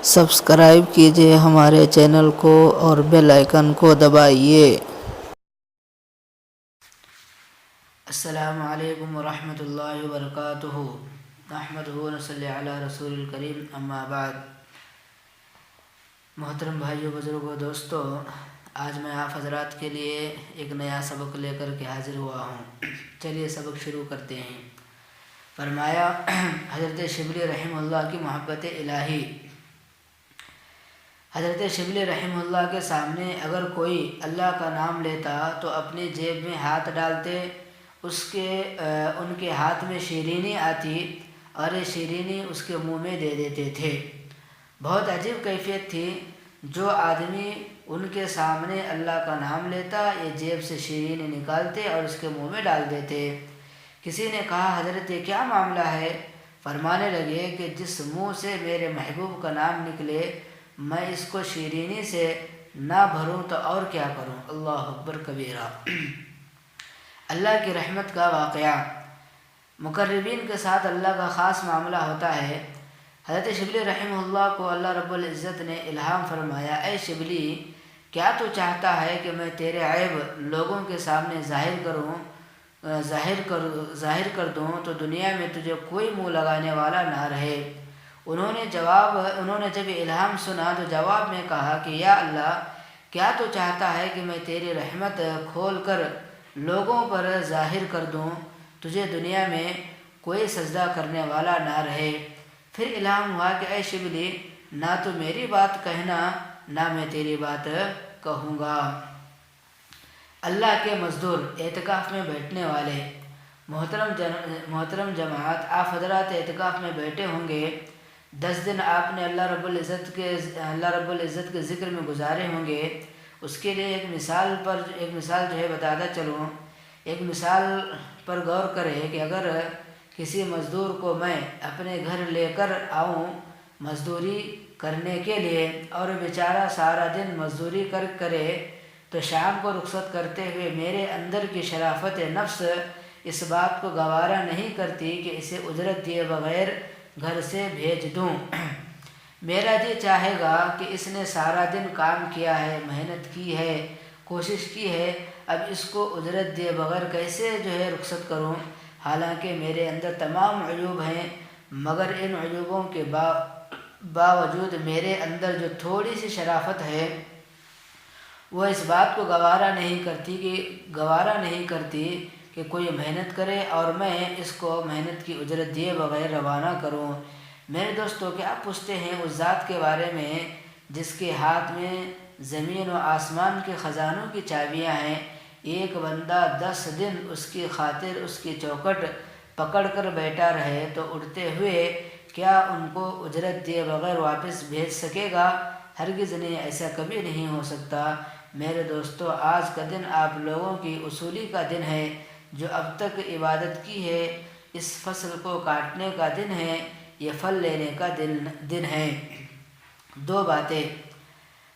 Subscribe کیجیے ہمارے channel کو اور بیل آئیکن کو دبائیے۔ السلام علیکم ورحمۃ اللہ وبرکاتہ۔ نحمدہ ونصلی علی رسول الکریم، اما بعد۔ محترم بھائیوں، بزرگوں، دوستوں، آج میں آپ حضرات کے لیے ایک نیا سبق لے کر کے حاضر ہوا ہوں۔ چلیے سبق شروع کرتے ہیں۔ فرمایا حضرت شبلی رحمہ اللہ کی محبت الہی۔ حضرت شبلی رحمہ اللہ کے سامنے اگر کوئی اللہ کا نام لیتا تو اپنی جیب میں ہاتھ ڈالتے، ان کے ہاتھ میں شیرینی آتی اور یہ شیرینی اس کے منہ میں دے دیتے تھے۔ بہت عجیب کیفیت تھی۔ جو آدمی ان کے سامنے اللہ کا نام لیتا، یہ جیب سے شیرینی نکالتے اور اس کے منہ میں ڈال دیتے۔ کسی نے کہا، حضرت یہ کیا معاملہ ہے؟ فرمانے لگے کہ جس منہ سے میرے محبوب کا نام نکلے، میں اس کو شیرینی سے نہ بھروں تو اور کیا کروں؟ اللہ اکبر کبیرہ۔ اللہ کی رحمت کا واقعہ۔ مقربین کے ساتھ اللہ کا خاص معاملہ ہوتا ہے۔ حضرت شبلی رحمہ اللہ کو اللہ رب العزت نے الہام فرمایا، اے شبلی، کیا تو چاہتا ہے کہ میں تیرے عیب لوگوں کے سامنے ظاہر کر دوں تو دنیا میں تجھے کوئی منہ لگانے والا نہ رہے۔ انہوں نے جب یہ الہام سنا تو جواب میں کہا کہ یا اللہ، کیا تو چاہتا ہے کہ میں تیری رحمت کھول کر لوگوں پر ظاہر کر دوں، تجھے دنیا میں کوئی سجدہ کرنے والا نہ رہے۔ پھر الہام ہوا کہ اے شبلی، نہ تو میری بات کہنا نہ میں تیری بات کہوں گا۔ اللہ کے مزدور، اعتکاف میں بیٹھنے والے۔ محترم جماعت، آپ حضرات اعتکاف میں بیٹھے ہوں گے۔ 10 دن آپ نے اللہ رب العزت کے ذکر میں گزارے ہوں گے۔ اس کے لیے ایک مثال جو ہے بتاتا چلوں۔ ایک مثال پر غور کرے کہ اگر کسی مزدور کو میں اپنے گھر لے کر آؤں مزدوری کرنے کے لیے اور بیچارہ سارا دن مزدوری کرے تو شام کو رخصت کرتے ہوئے میرے اندر کی شرافت نفس اس بات کو گوارا نہیں کرتی کہ اسے اجرت دیے بغیر گھر سے بھیج دوں۔ میرا جی چاہے گا کہ اس نے سارا دن کام کیا ہے، محنت کی ہے، کوشش کی ہے، اب اس کو اجرت دیے بغیر کیسے رخصت کروں؟ حالانکہ میرے اندر تمام عیوب ہیں، مگر ان عیوبوں کے باوجود میرے اندر جو تھوڑی سی شرافت ہے وہ اس بات کو گوارا نہیں کرتی کہ کوئی محنت کرے اور میں اس کو محنت کی اجرت دیے بغیر روانہ کروں۔ میرے دوستوں، کیا آپ پوچھتے ہیں اس ذات کے بارے میں جس کے ہاتھ میں زمین و آسمان کے خزانوں کی چابیاں ہیں؟ ایک بندہ 10 دن اس کی خاطر اس کی چوکھٹ پکڑ کر بیٹھا رہے تو اٹھتے ہوئے کیا ان کو اجرت دیے بغیر واپس بھیج سکے گا؟ ہرگز نہیں، ایسا کبھی نہیں ہو سکتا۔ میرے دوستو، آج کا دن آپ لوگوں کی اصولی کا دن ہے، جو اب تک عبادت کی ہے۔ اس فصل کو کاٹنے کا دن ہے، یہ پھل لینے کا دن ہے۔ 2 باتیں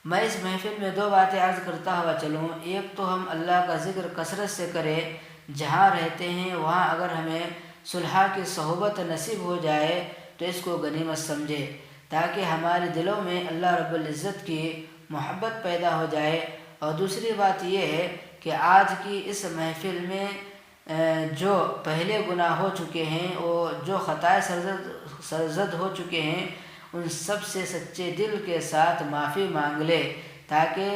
میں اس محفل میں 2 باتیں عرض کرتا ہوا چلوں۔ ایک تو ہم اللہ کا ذکر کثرت سے کریں، جہاں رہتے ہیں وہاں اگر ہمیں صلحاء کی صحبت نصیب ہو جائے تو اس کو غنیمت سمجھے، تاکہ ہمارے دلوں میں اللہ رب العزت کی محبت پیدا ہو جائے۔ اور دوسری بات یہ ہے کہ آج کی اس محفل میں جو پہلے گناہ ہو چکے ہیں، وہ جو خطائیں سرزد ہو چکے ہیں، ان سب سے سچے دل کے ساتھ معافی مانگ لے، تاکہ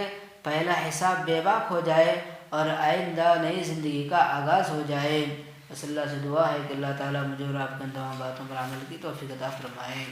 پہلا حساب بے باک ہو جائے اور آئندہ نئی زندگی کا آغاز ہو جائے۔ بس اللہ سے دعا ہے کہ اللہ تعالیٰ مجھے اور آپ کو ان تمام باتوں پر عمل کی توفیق عطا فرمائے۔